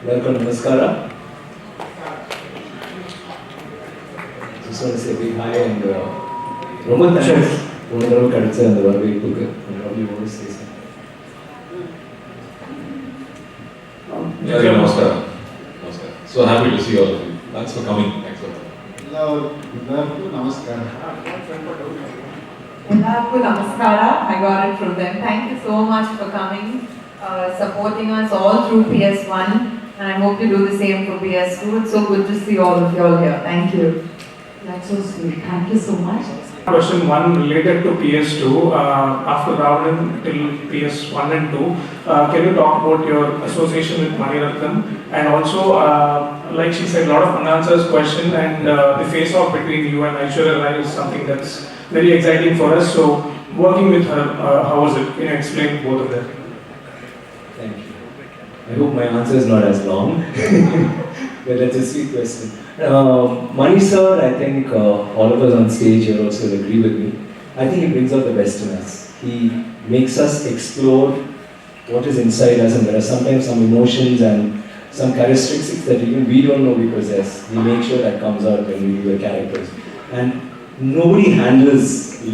Welcome, Namaskara. Just want to say a big hi and ரொம்ப thanks. போன தடவை கிடைச்ச அந்த வரவேற்புக்கு probably want to say something. Yeah, Namaskar. Namaskar. So happy to see all of you. Thanks for coming. Thanks for coming. Hello, Namaskar. Hello, Namaskara. I got it from them. Thank you so much for coming, supporting us all through PS1, and I hope you do the same for PS2. It's so good to see all of you all here. Thank you. That's so sweet. Thank you so much. Question 1 related to PS2. After Ravanan till PS1 and 2, can you talk about your association with Maniratnam? And also, like she said, a lot of unanswered question, and the face-off between you and Aishwarya Rai is something that's very exciting for us. So, working with her, how was it? Can you explain both of them? Thank you. I hope my answer is not as long. But that's a sweet question. Mani sir, I think all of us on stage here also will agree with me. I think he brings out the best in us. He makes us explore what is inside us, and there are sometimes some emotions and some characteristics that even we don't know we possess. We make sure that comes out when we do the characters. And nobody handles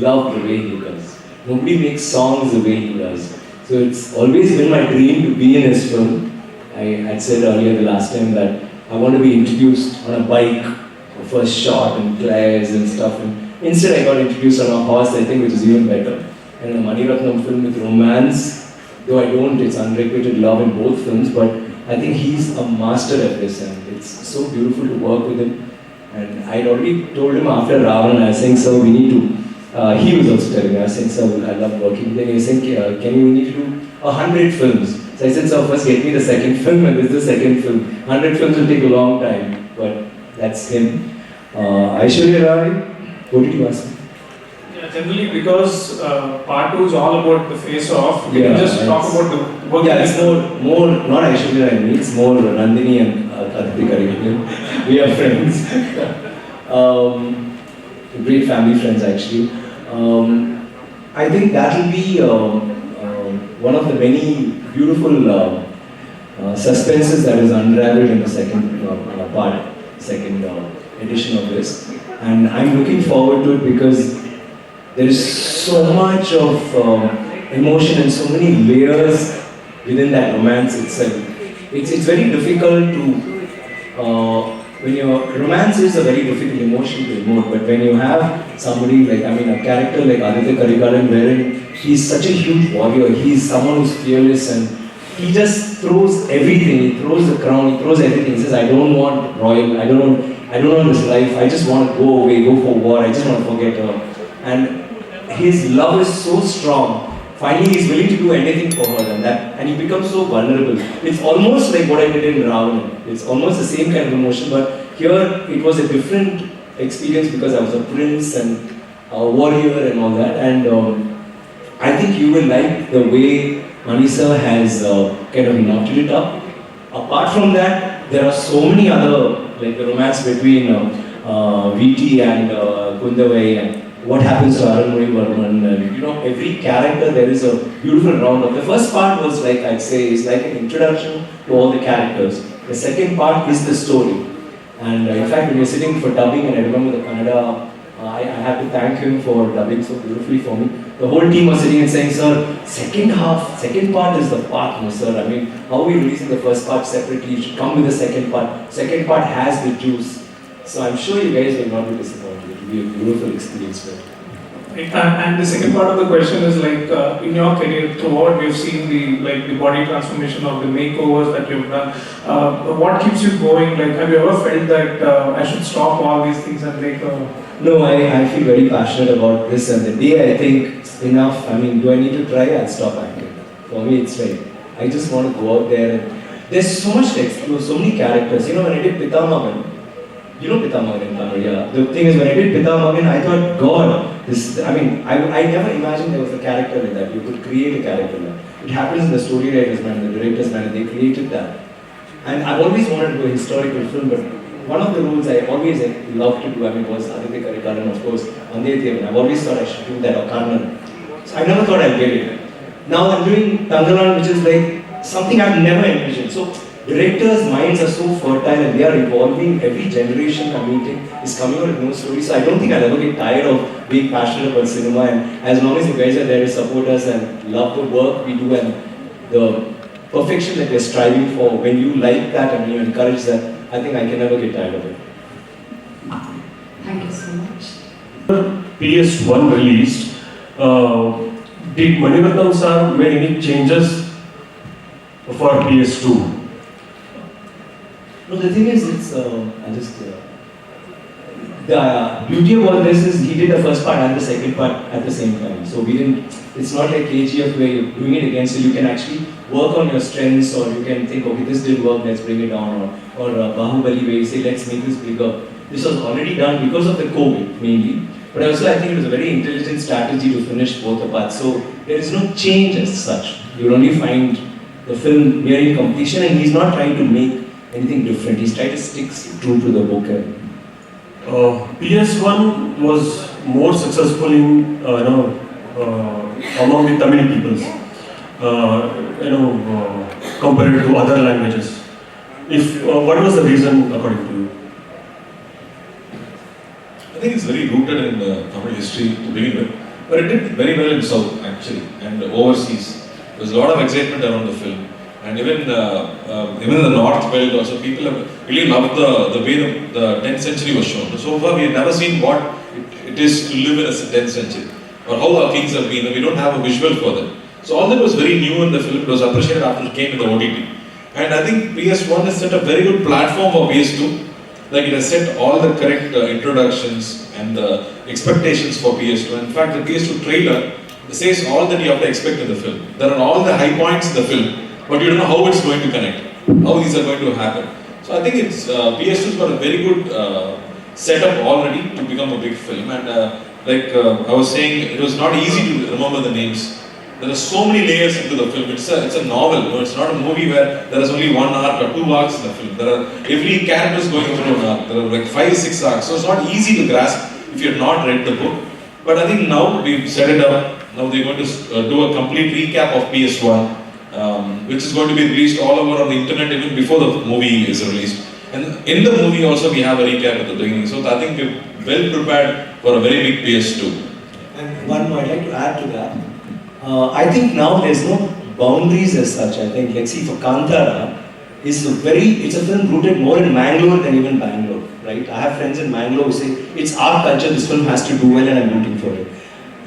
love the way he does. Nobody makes songs the way he does. So it's always been my dream to be in his film. I had said earlier the last time that I want to be introduced on a bike, the first shot and glares and stuff. And instead I got introduced on a horse, I think, which is even better. And in a Maniratnam film with romance, though I don't, it's unrequited love in both films, but I think he's a master at this, and it's so beautiful to work with him. And I'd already told him after Ravan, I was saying, sir, we need to, he was also telling me, I was saying, sir, I love working with him. He was saying, we need to do 100 films. So I said, sir, first get me the second film, and this is the second film. 100 films will take a long time, but that's him. Aishwarya Rai, what did you ask me? Yeah, generally because part 2 is all about the face-off, we can just talk about the work. Yeah, it's more not Aishwarya Rai, it's more Nandini and Karthi. We are friends. Great family friends actually. I think that will be one of the many beautiful suspenses that is unraveled in the second edition of this. And I'm looking forward to it because there is so much of emotion and so many layers within that romance itself. It's very difficult to, romance is a very difficult emotion to emote, but when you have somebody like, a character like Aditya Karikalan, wherein he's such a huge warrior, he's someone who's fearless and he just throws everything, he throws the crown, he throws everything. He says, I don't want royal, I don't want this life, I just want to go away, go for war, I just want to forget her. And his love is so strong, finally he's willing to do anything for her and he becomes so vulnerable. It's almost like what I did in Ravana. It's almost the same kind of emotion, but here it was a different experience because I was a prince and a warrior and all that. And I think you will like the way Mani sir has kind of knotted it up. Apart from that, there are so many other, like the romance between VT and Kundavai, and what happens to Arunmozhi Varman, and every character there is a beautiful roundup. The first part was like, I'd say, is like an introduction to all the characters. The second part is the story. And in fact, when we were sitting for dubbing, and I remember the Kannada, I had to thank him for dubbing so beautifully for me. The whole team was sitting and saying, sir, second part is the part, no sir. How are we releasing the first part separately? You should come with the second part. Second part has the juice. So I'm sure you guys will not be disappointed. It will be a beautiful experience for you. And the second part of the question is like, in your career throughout, we've seen the body transformation of the makeovers that you've done. What keeps you going? Like, have you ever felt that I should stop all these things and make a... No, I feel very passionate about this, and the day I think it's enough, do I need to try? I'll stop acting. For me, it's right. I just want to go out there, and there's so much to explore, so many characters. When I did Pitamagan, you know Pitamagan in Tamil, yeah. The thing is, when I did Pitamagan, I thought, God, I never imagined there was a character like that. You could create a character like that. It happens in the story writer's mind, the director's mind, and they created that. And I've always wanted to do a historical film, but one of the roles I always loved to do, was Aditya Karikalan, of course, Andethiyavan. I've always thought I should do that, or Karnan. So I never thought I'd get it. Now I'm doing Tangalan, which is like something I've never envisioned. So directors' minds are so fertile and they are evolving. Every generation I'm meeting is coming out with new stories. So I don't think I'll ever get tired of being passionate about cinema. And as long as you guys are there to support us and love the work we do and the perfection that we're striving for, when you like that and you encourage that, I think I can never get tired of it. Thank you so much. PS1 released, did Maniratnam sir made any changes for PS2? No, the thing is, it's, the beauty of all this is he did the first part and the second part at the same time. So we didn't, it's not like KGF where you're doing it again, so you can actually work on your strengths, or you can think, okay, this didn't work, let's bring it down, or Bahubali where you say, let's make this bigger. This was already done because of the COVID mainly, but also I think it was a very intelligent strategy to finish both the parts. So there is no change as such. You'll only find the film nearing completion, and he's not trying to make anything different. He's trying to stick true to the book. PS1 was more successful in among the Tamil peoples, compared to other languages. What was the reason according to you? I think it's very rooted in Tamil history to begin with, but it did very well in South actually and overseas. There was a lot of excitement around the film, and even in the North belt also, people have really loved the way the 10th century was shown. So far, we have never seen what it is to live in a 10th century, or how our kings have been. We don't have a visual for that. So all that was very new in the film. It was appreciated after it came in the OTT. And I think PS1 has set a very good platform for PS2. Like it has set all the correct introductions and the expectations for PS2. In fact, the PS2 trailer says all that you have to expect in the film. There are all the high points in the film, but you don't know how it's going to connect, how these are going to happen. So I think it's PS2's got a very good setup already to become a big film. And I was saying, it was not easy to remember the names. There are so many layers into the film. It's a novel. It's not a movie where there is only one arc or two arcs in the film. Every character is going through an arc. There are like 5-6 arcs. So it's not easy to grasp if you have not read the book. But I think now we've set it up. Now they're going to do a complete recap of PS1, which is going to be released all over on the internet even before the movie is released. And in the movie also we have a recap at the beginning. So I think we're well prepared for a very big PS2. And one more I'd like to add to that. I think now there's no boundaries as such. I think, like, see, for Kantara, it's a film rooted more in Mangalore than even Bangalore, right? I have friends in Mangalore who say, it's our culture, this film has to do well and I'm rooting for it.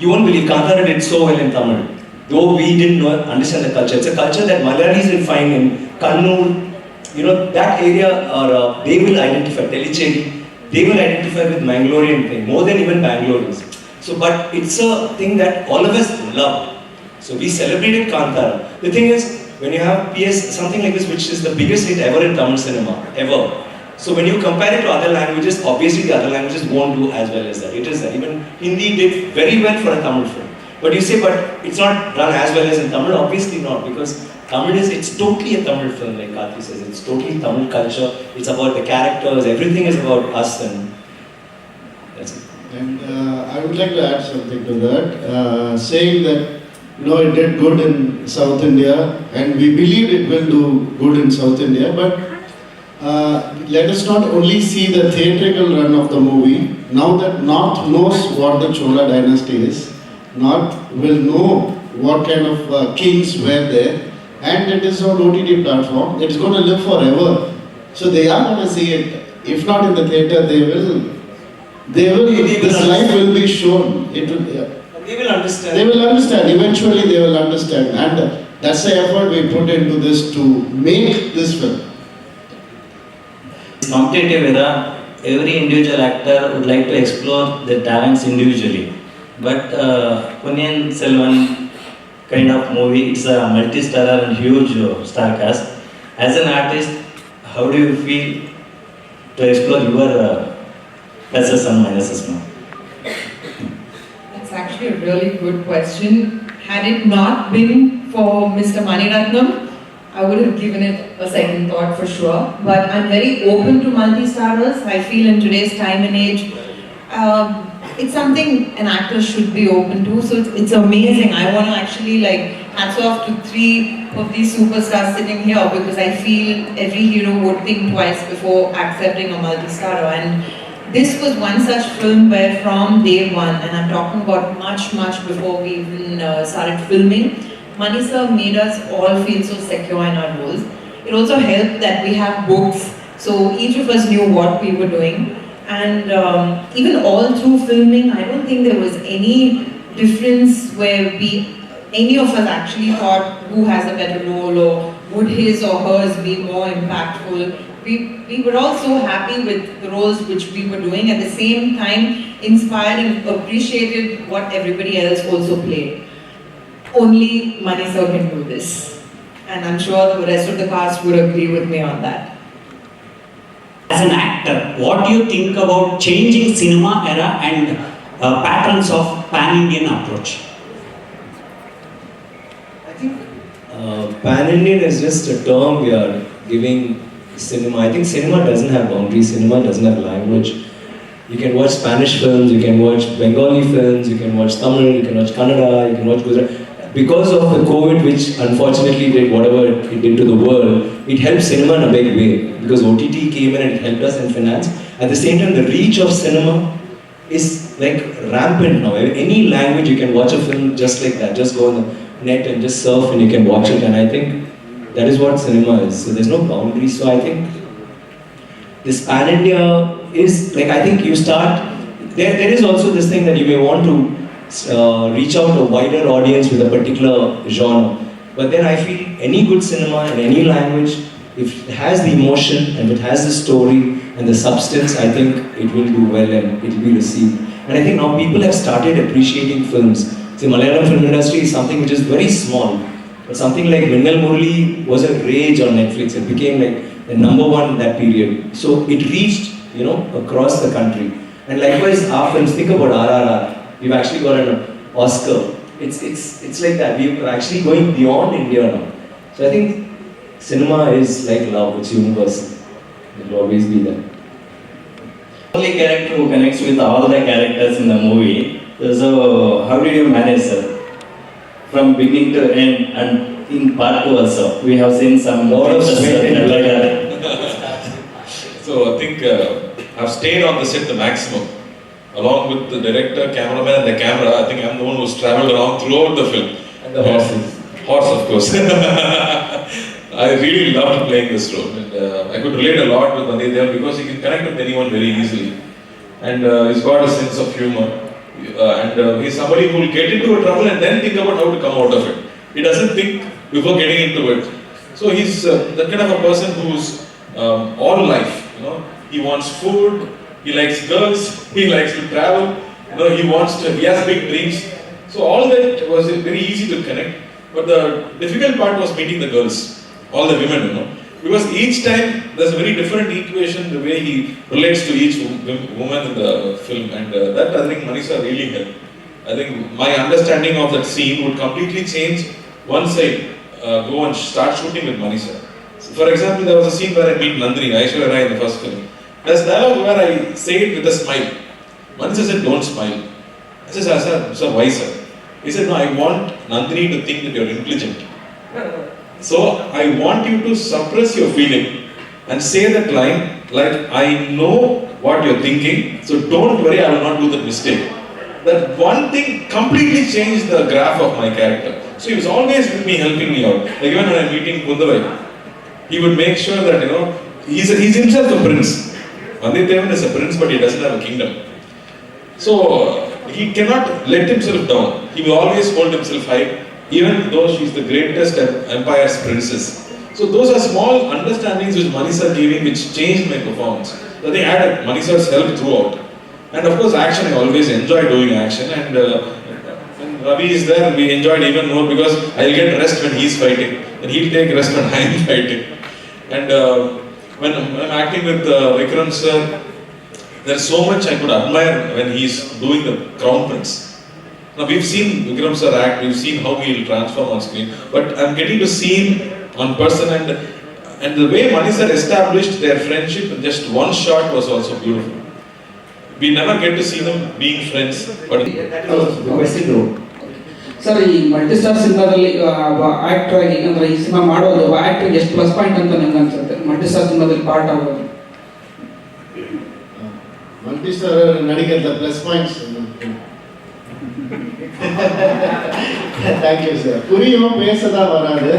You won't believe, Kantara did so well in Tamil. Though we didn't understand the culture. It's a culture that Malayalis will find in Kannur, that area, or they will identify, Tellicheri, they will identify with Mangalorean thing, more than even Bangaloreans. So, but it's a thing that all of us love. So we celebrated Kantara. The thing is, when you have something like this, which is the biggest hit ever in Tamil cinema, ever. So when you compare it to other languages, obviously the other languages won't do as well as that. It is that. Even Hindi did very well for a Tamil film. But you say, but it's not done as well as in Tamil? Obviously not, because Tamil it's totally a Tamil film, like Karthi says. It's totally Tamil culture. It's about the characters. Everything is about us, and that's it. And I would like to add something to that, saying that it did good in South India, and we believe it will do good in South India, but let us not only see the theatrical run of the movie. Now that North knows what the Chola dynasty is, North will know what kind of kings were there, and it is on OTT platform. It's going to live forever. So they are going to see it. If not in the theater, they will. This life will be shown. It will. They will understand. They will understand. Eventually, they will understand, and that's the effort we put into this to make this film. Competitive era, every individual actor would like to explore their talents individually. But Ponniyin Selvan kind of movie, it's a multi-starrer and huge star cast. As an artist, how do you feel to explore your pluses and minuses now? That's actually a really good question. Had it not been for Mr. Maniratnam, I would have given it a second thought for sure. But I'm very open to multi-starrers. I feel in today's time and age, it's something an actor should be open to. So it's amazing. I want to actually hats off to 3 of these superstars sitting here, because I feel every hero would think twice before accepting a multi-starrer. And this was one such film where from day one, and I'm talking about much before we even started filming, Mani sir made us all feel so secure in our roles. It also helped that we have books, so each of us knew what we were doing. And even all through filming, I don't think there was any difference where any of us actually thought who has a better role or would his or hers be more impactful. We were all so happy with the roles which we were doing, at the same time inspired and appreciated what everybody else also played. Only Mani sir can do this. And I'm sure the rest of the cast would agree with me on that. As an actor, what do you think about changing cinema era and patterns of pan-Indian approach? I think pan-Indian is just a term we are giving cinema. I think cinema doesn't have boundaries, cinema doesn't have language. You can watch Spanish films, you can watch Bengali films, you can watch Tamil, you can watch Kannada, you can watch Gujarati. Because of the COVID, which unfortunately did whatever it did to the world, it helped cinema in a big way. Because OTT came in and it helped us in finance. At the same time, the reach of cinema is like rampant now. Any language you can watch a film just like that. Just go on the net and just surf and you can watch it. And I think that is what cinema is. So there's no boundaries. So I think this pan-India is like, I think you start, there is also this thing that you may want to reach out to a wider audience with a particular genre. But then I feel any good cinema in any language, if it has the emotion and it has the story and the substance, I think it will do well and it will be received. And I think now people have started appreciating films. See, Malayalam film industry is something which is very small. But something like Minnal Murali was a rage on Netflix. It became like the #1 in that period. So it reached, across the country. And likewise, our films, think about RRR. We've actually got an Oscar. It's like that. We're actually going beyond India now. So I think cinema is like love. It's universal. It will always be there. Only character who connects with all the characters in the movie. So how did you manage, sir? From beginning to end, and in part 2 also, we have seen some lot of sweat and blood. So I think I've stayed on the set the maximum. Along with the director, cameraman and the camera, I think I'm the one who's travelled around throughout the film. And the horses. Horse, of course. I really loved playing this role. And I could relate a lot with Ponniyin Selvan because he can connect with anyone very easily. And he's got a sense of humor. And he's somebody who will get into a trouble and then think about how to come out of it. He doesn't think before getting into it. So he's that kind of a person who's all life. He wants food. He likes girls, he likes to travel, he has big dreams. So all that was very easy to connect. But the difficult part was meeting the girls, all the women, Because each time there's a very different equation, the way he relates to each woman in the film. And that I think Mani sir really helped. I think my understanding of that scene would completely change once I go and start shooting with Mani sir. So for example, there was a scene where I meet Nandini, Aishwarya Rai in the first film. There's dialogue where I say it with a smile. Mani sir said, don't smile. I said, sir, why sir? He said, no, I want Nandini to think that you're intelligent. So I want you to suppress your feeling and say that line like, I know what you're thinking, so don't worry, I will not do that mistake. That one thing completely changed the graph of my character. So he was always with me, helping me out. Like even when I'm meeting Kundavai, he would make sure that, he's himself a prince. Ponniyin Selvan is a prince, but he doesn't have a kingdom. So he cannot let himself down. He will always hold himself high, even though she's the greatest empire's princess. So those are small understandings which Mani sir gave me, which changed my performance. So I think I had Mani sir's help throughout. And of course action, I always enjoy doing action. And when Ravi is there, we enjoyed even more because I'll get rest when he's fighting. And he'll take rest when I'm fighting. And when I'm acting with Vikram sir, there's so much I could admire when he's doing the Crown Prince. Now we've seen Vikram sir act, we've seen how he'll transform on screen, but I'm getting to see him on person, and the way Mani sir established their friendship in just one shot was also beautiful. We never get to see them being friends, but That was the question though. Sir ಈ multistar ಸಿನಿಮಾದಲ್ಲಿ actor ಆಗಿ ಅಂದ್ರೆ ಈ cinema ಮಾಡೋದು ಆಕ್ಟರ್ಗೆ ಎಷ್ಟು plus point ಅಂತ ನಂಗೆ ಅನ್ಸುತ್ತೆ ಮಲ್ಟಿಸ್ಟಾರ್ ಸಿನಿಮಾದಲ್ಲಿ ಪಾರ್ಟ್ ಆಗೋದು மல்டிஸ்டார் நடிக்கிறதுல ப்ளஸ் பாயிண்ட்ஸ் தேங்க்யூ சார் புரியும் பேசதான் வராது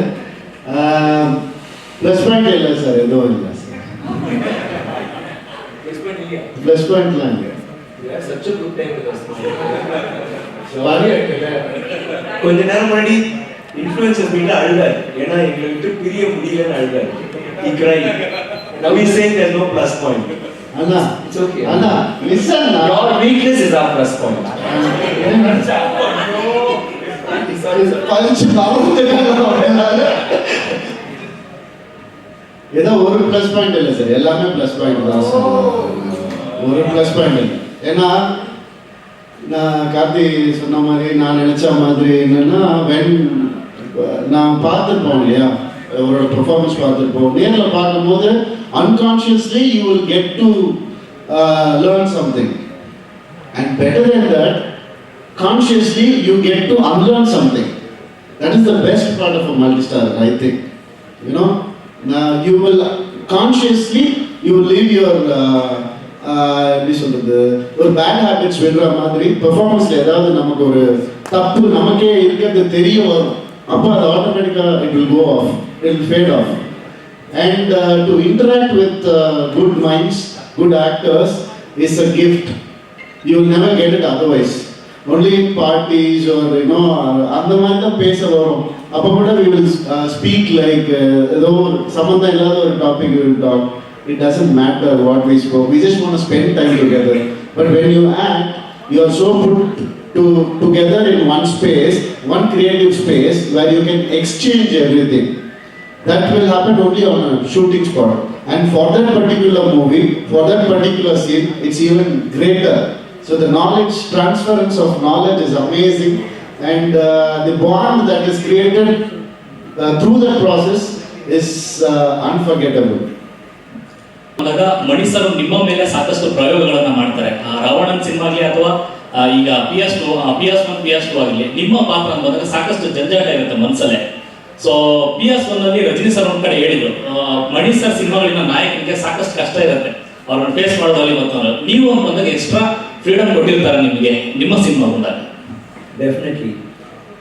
ப்ளஸ் பாயிண்ட் இல்லை சார் எதுவும் இல்லை சார் ப்ளஸ் பாயிண்ட்லாம் இல்லை கொஞ்ச நேரம் முன்னாடி இன்ஃப்ளூயன்சர்ஸ் மீட்ல அழுதார் ஏன்னா எங்களை விட்டு பிரிய முடியலன்னு அழுதார் he cried now he's saying there's no plus point Anna it's okay Anna listen your weakness is our plus point பஞ்சு ஏதோ ஒரு ப்ளஸ் பாயிண்ட் இல்லை சார் எல்லாமே ப்ளஸ் பாயிண்ட் தான் சார் ஒரு ப்ளஸ் பாயிண்ட் இல்லை ஏன்னா நான் கார்த்தி சொன்ன மாதிரி நான் நினச்ச மாதிரி என்னென்னா நான் பார்த்துருப்போம் இல்லையா அவரோட பெர்ஃபார்மன்ஸ் பார்த்துருப்போம் நேரில் பார்க்கும்போது unconsciously you will get to learn something and better than that consciously you get to unlearn something. That is the best part of a multi-star, I think. You know, you will consciously you will leave your எப்படி சொல்றது ஒரு bad habits விடுற மாதிரி பெர்ஃபார்மன்ஸ்ல ஏதாவது நமக்கு ஒரு தப்பு நமக்கே இருக்கிறது தெரிய வரும் அப்போ அது ஆட்டோமேட்டிக்காக it will go off it will fade off and to interact with good minds good actors is a gift you will never get it otherwise only in parties are you know அந்த மாதிரி தான் பேச வரும் அப்போ கூட வி வில் ஸ்பீக் லைக் ஏதோ ஒரு சம்மந்தம் இல்லாத ஒரு topic will talk. It doesn't matter what we spoke. We just want to spend time together. But when you act, you are so put together in one space, one creative space where you can exchange everything. That will happen only on a shooting spot. And for that particular movie, for that particular scene, it's even greater. So the knowledge, transference of knowledge is amazing. And the bond that is created through that process is unforgettable. Mani sir ನಿಮ್ಮ ಮೇಲೆ ಸಾಕಷ್ಟು ಪ್ರಯೋಗಗಳನ್ನ ಮಾಡ್ತಾರೆ ರಾವಣನ್ ಸಿನಿಮಾಗ್ಲಿ ಅಥವಾ ಈಗ PS1 PS2 ಆಗಲಿ ನಿಮ್ಮ ಪಾತ್ರ ಬಂದಾಗ ಸಾಕಷ್ಟು ಜಂಜಾಟ ಇರುತ್ತೆ ಮನಸ್ಸಲ್ಲೇ. ಸೊ PS1 ಅಲ್ಲಿ ರಜನಿ ಸರ್ ಒಂದ್ ಕಡೆ ಹೇಳಿದ್ರು ಮಣಿ ಸರ್ ಸಿನಿಮಾಗಳಿನ ನಾಯಕನಿಗೆ ಸಾಕಷ್ಟು ಕಷ್ಟ ಇರುತ್ತೆ ಅವ್ರನ್ನ ಫೇಸ್ ಮಾಡೋದಾಗಲಿ ಮತ್ತು ನೀವು ಅಂತ ಬಂದಾಗ ಎಕ್ಸ್ಟ್ರಾ ಫ್ರೀಡಮ್ ಕೊಟ್ಟಿರ್ತಾರೆ ನಿಮಗೆ ನಿಮ್ಮ ಸಿನಿಮಾ ಬಂದಾಗ. Definitely,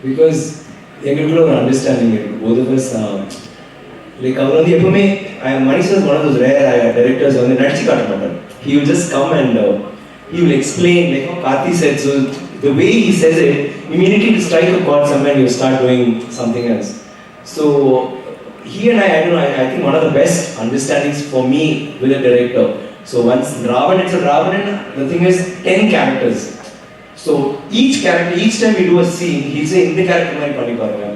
because எங்களுக்குள்ள ஒரு அண்டர்ஸ்டாண்டிங் இருக்கு both of us like அவர் வந்து எப்பவுமே Mani sir is one of those rare directors வந்து நடிச்சு காட்ட மாட்டார். He will just come and he will explain like how Karthi said, so the way he says it immediately to strike a chord somewhere and you start doing something else. So he and I don't know, I think one of the best understandings for me with a director. So once Ravanan, the thing is 10 characters. So each character, each time we do a scene, he'll say இந்த character மாதிரி பண்ணி பாருங்க,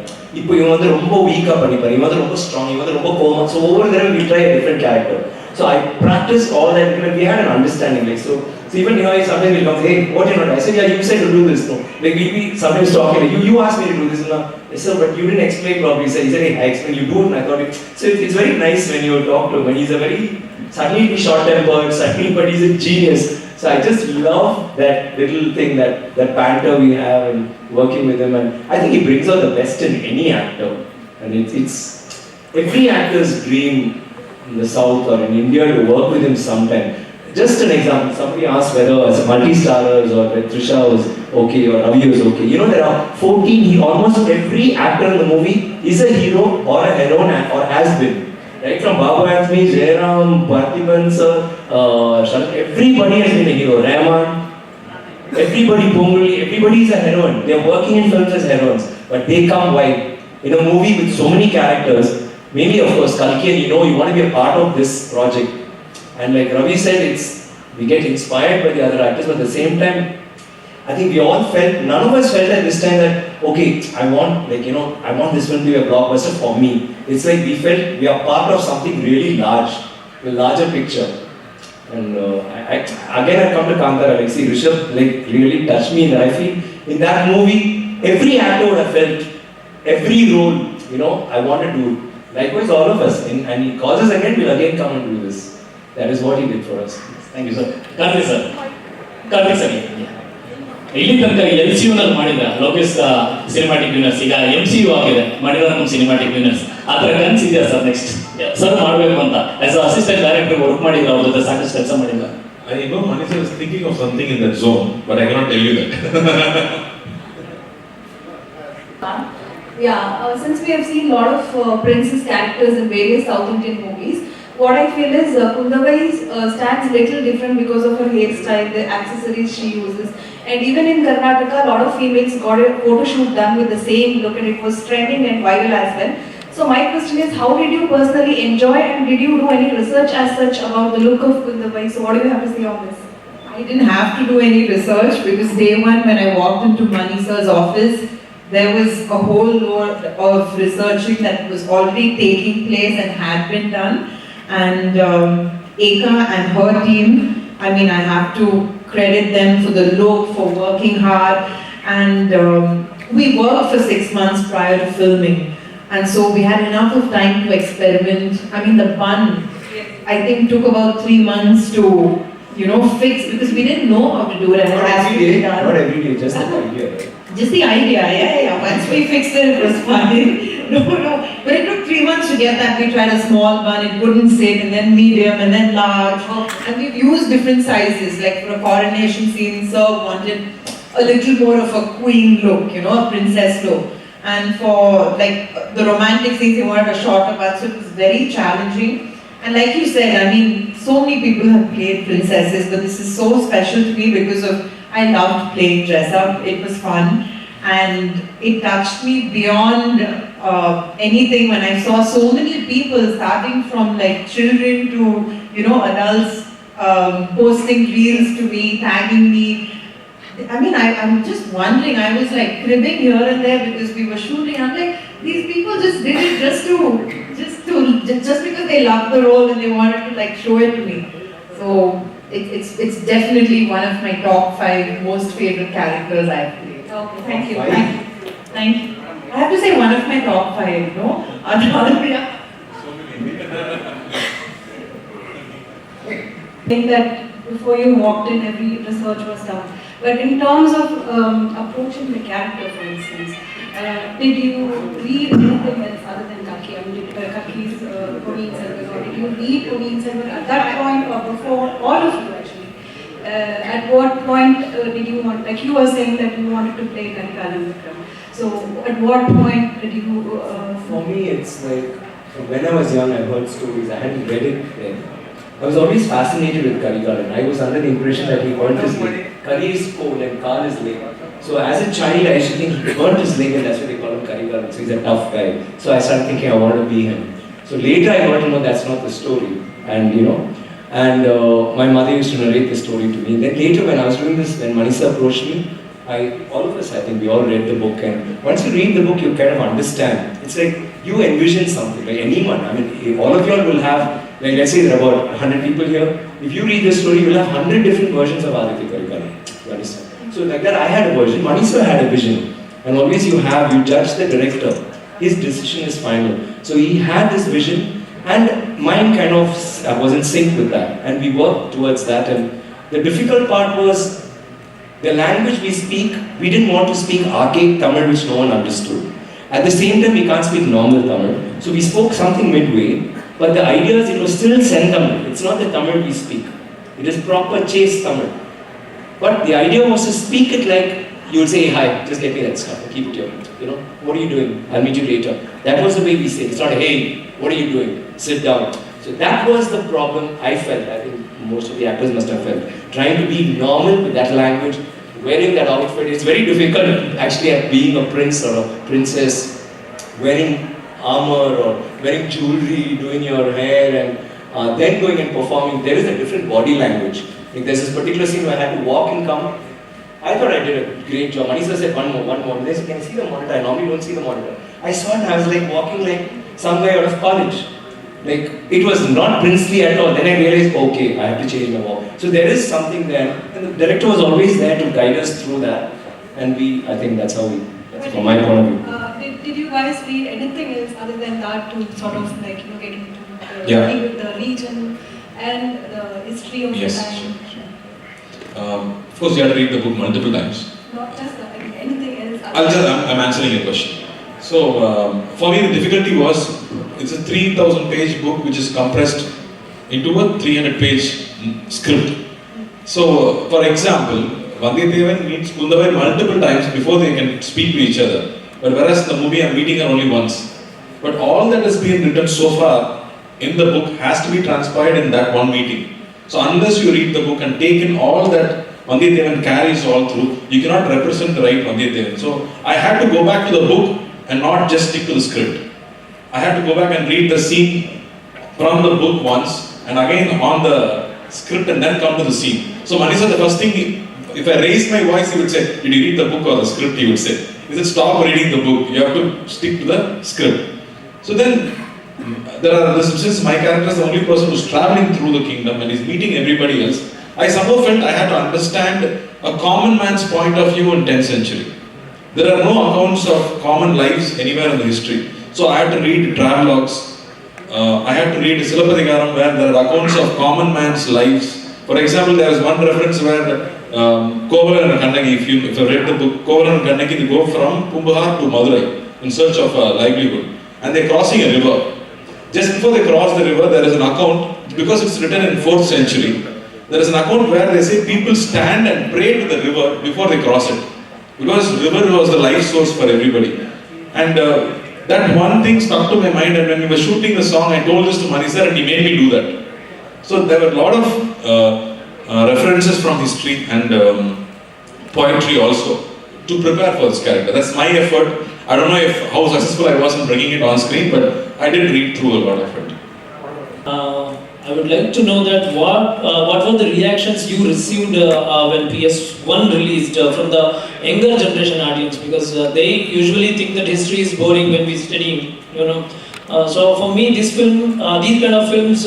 இப்போ இவன் வந்து ரொம்ப வீக்கா பண்ணி பாருங்க, இவன் வந்து ரொம்ப ஸ்ட்ராங், இவன் வந்து ரொம்ப கோவம். So over there we try a different character. So I practiced all that because we had an understanding like so even sometimes we'll come say, hey, what you know, I said, yeah, you said to do this, no, like we'll be sometimes talking like you asked me to do this, no, yes sir, but you didn't explain properly. He said, hey, I explained, you do it, and I thought it. So it's very nice when you talk to him, and he's a very suddenly he's short-tempered, suddenly, but he's a genius. So I just love that little thing, that banter we have and working with him, and I think he brings out the best in any actor, and it's every actor's dream in the South or in India to work with him sometime. Just an example, somebody asked whether as a multi-starers or whether Trisha was okay or Ravi was okay. You know, there are 14, almost every actor in the movie is a hero or a heroine or has been. Right from Babu Anthony, Jayaram, Parthiban sir, everybody has been a hero. Rahman, everybody, Pongali, everybody is a heroine. They are working in films as heroines, but they come white. In a movie with so many characters, maybe of course Karthi, and you want to be a part of this project. And like Ravi said, we get inspired by the other actors, but at the same time, I think we all felt, none of us felt at this time that, okay, I want this one to be a blockbuster for me. It's like we felt we are part of something really large, a larger picture. And again I come to Kantara, like see Rishabh like really touched me, and I feel in that movie, every actor would have felt, every role, I want to do. Likewise all of us, and he calls us again, we'll again come and do this. That is what he did for us. Thank you, sir. Karthi sir. Yeah. ಇಲ್ಲಿ ತನಕ LCU ನಲ್ಲಿ ಮಾಡಿದ Lokesh cinematic universe, ಈಗ MCU ಆಗಿದೆ Mani Ratnam cinematic universe. ಆ ಥರ ಕನಸಿದೆಯಾ sir next sir ಮಾಡಬೇಕು ಅಂತ? ಆಸ್ ಅಸಿಸ್ಟೆಂಟ್ ಡೈರೆಕ್ಟರ್ ವರ್ಕ್ ಮಾಡಿದ್ರು, ಅವ್ರ ಜೊತೆ ಸಾಕಷ್ಟು ಕೆಲಸ ಮಾಡಿಲ್ಲ. I know Manisha is thinking of something in that zone, but I cannot tell you that. Since we have seen a lot of princess characters in various South Indian movies, what I feel is Kundavai stands little different because of her hairstyle, the accessories she uses, and even in Karnataka, a lot of females got a photo shoot done with the same look, and it was trending and viral as well. So my question is, how did you personally enjoy, and did you do any research as such about the look of Kundavai? So what do you have to say on this? I didn't have to do any research because day one when I walked into Mani sir's office, there was a whole lot of researching that was already taking place and had been done. And Eka and her team, I mean, I have to credit them for the look, for working hard. And we worked for 6 months prior to filming. And so we had enough of time to experiment. I mean, the bun, I think, took about 3 months to, fix, because we didn't know how to do it. And it has to be done. Not every day, just the idea, right? Just the idea, yeah. Once we fixed it, it was fine. No. But it took 3 months to get that. We tried a small bun, it wouldn't sit, and then medium, and then large. And we've used different sizes. Like for a coronation scene, Sir wanted a little more of a queen look, a princess look. And for like the romantic scenes, he wanted a shorter bun, so it was very challenging. And like you said, I mean, so many people have played princesses, but this is so special to me because I loved playing dress up. It was fun, and it touched me beyond anything when I saw so many people, starting from like children to adults, posting reels to me, tagging me. I mean, I'm just wondering. I was like cribbing here and there because we were shooting. I'm like, these people just did it just because they loved the role and they wanted to like show it to me. So it's definitely one of my top 5 most favorite characters I've played. Okay, thank you. Thank you. I have to say one of my top 5, Adhalya. I think that before you walked in, every research was done. But in terms of approaching the character, for instance, did you read anything else other than Karthi? I mean, Karthi's Ponniyin Selvan, or did you read Ponniyin Selvan at that point or before? All of you actually. At what point did you want, like you were saying that you wanted to play Karthi Vikram. So at what point did you... For me, it's like, when I was young, I heard stories, I hadn't read it then. I was always fascinated with Karikalan. I was under the impression that he burnt his leg. Kari is cold and Kal is leg. So as a child, I used to think he burnt his leg and that's why they call him Karikalan. So he's a tough guy. So I started thinking I want to be him. So later I got to know that's not the story. And my mother used to narrate the story to me. Then later when I was doing this, when Manisha approached me, all of us, I think we all read the book, and once you read the book, you kind of understand. It's like you envision something, like anyone. I mean, all of you all will have, like let's say there are about 100 people here. If you read the story, you'll have 100 different versions of Aditya Karikalan. You understand? So like that, I had a version, Manisha had a vision. And always you judge the director. His decision is final. So he had this vision, and mine kind of was in sync with that. And we worked towards that. And the difficult part was, the language we speak, we didn't want to speak archaic Tamil which no one understood. At the same time, we can't speak normal Tamil. So we spoke something midway, but the idea is it was still Sen Tamil. It's not the Tamil we speak. It is proper chase Tamil. But the idea was to speak it like, you would say, hi, just get me that stuff, keep it here. What are you doing? I'll meet you later. That was the way we say it. It's not, hey, what are you doing? Sit down. So that was the problem I felt. I think most of the actors must have felt. Trying to be normal with that language, wearing that outfit. It's very difficult actually at being a prince or a princess, wearing armor or wearing jewelry, doing your hair, and then going and performing. There is a different body language. Like there's this particular scene where I had to walk and come. I thought I did a great job. Manisha said, one more. They said, can you see the monitor? I normally don't see the monitor. I saw it and I was like walking like some guy out of college. Like, it was not princely at all. Then I realized, okay, I have to change my walk. So there is something there. And the director was always there to guide us through that. And I think that's how that's from my point of view. Did you guys read anything else other than that to sort of like, get into the region and the history of the time? Of course, you have to read the book multiple times. I'm answering your question. So, for me, the difficulty was it's a 3,000 page book which is compressed into a 300 page script. So, for example, Vandiyathevan meets Kundavai multiple times before they can speak to each other. But whereas in the movie, I'm meeting her only once. But all that has been written so far in the book has to be transpired in that one meeting. So, unless you read the book and take in all that Vandiyathevan carries all through, you cannot represent the right Vandiyathevan. So, I had to go back to the book and not just stick to the script. I had to go back and read the scene from the book once and again on the script and then come to the scene. So Manisha, the first thing, if I raised my voice, he would say, did you read the book or the script? He would say. He said, stop reading the book, you have to stick to the script. So then, since my character is the only person who's traveling through the kingdom and is meeting everybody else, I somehow felt I had to understand a common man's point of view in 10th century. There are no accounts of common lives anywhere in the history. So I had to read travelogues, I had to read Silappatikaram where there are accounts of common man's lives. For example, there is one reference where Kovalan and Kannaki, if you read the book, Kovalan and Kannaki, they go from Pumbahar to Madurai in search of a livelihood. And they're crossing a river. Just before they cross the river, there is an account, because it's written in 4th century, there is an account where they say people stand and pray to the river before they cross it. Because river was the life source for everybody. And that one thing stuck to my mind, and when we were shooting the song, I told this to Mani sir and he made me do that. So there were a lot of references from history and poetry also to prepare for this character. That's my effort. I don't know how successful I was in bringing it on screen, but I did read through a lot of it. I would like to know that what were the reactions you received when PS1 released from the younger generation audience, because they usually think that history is boring when we study, so for me this film, these kind of films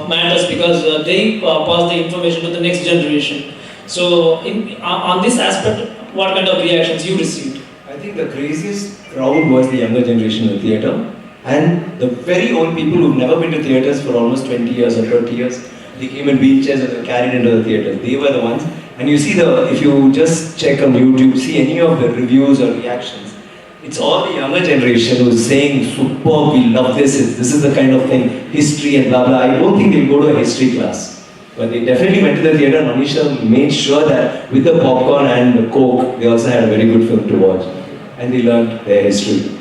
matters because they pass the information to the next generation. So on this aspect, what kind of reactions you received? I think the craziest crowd was the younger generation in the theatre. And the very old people who've never been to theatres for almost 20 years or 30 years, they came in wheelchairs and were carried into the theatre. They were the ones. And you see if you just check on YouTube, see any of the reviews or reactions, it's all the younger generation who's saying, superb, we love this is the kind of thing, history and blah blah. I don't think they'll go to a history class. But they definitely went to the theatre. Manisha made sure that with the popcorn and the coke, they also had a very good film to watch. And they learned their history.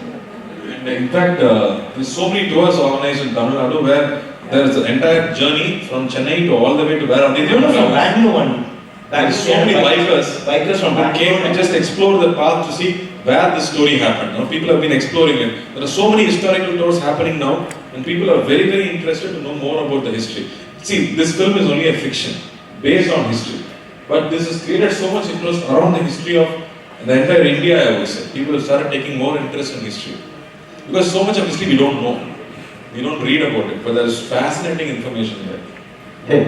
In fact, there's so many tours organized in Tamil Nadu where there's the entire journey from Chennai to all the way to where are they? From Bangalore. There's so many bikers from who came to just explore the path to see where the story happened. People have been exploring it. There are so many historical tours happening now, and people are very, very interested to know more about the history. See, this film is only a fiction based on history, but this has created so much interest around the history of the entire India, I would say. People have started taking more interest in history. Because so much of history we don't know. We don't read about it, but there is fascinating information there. Hey.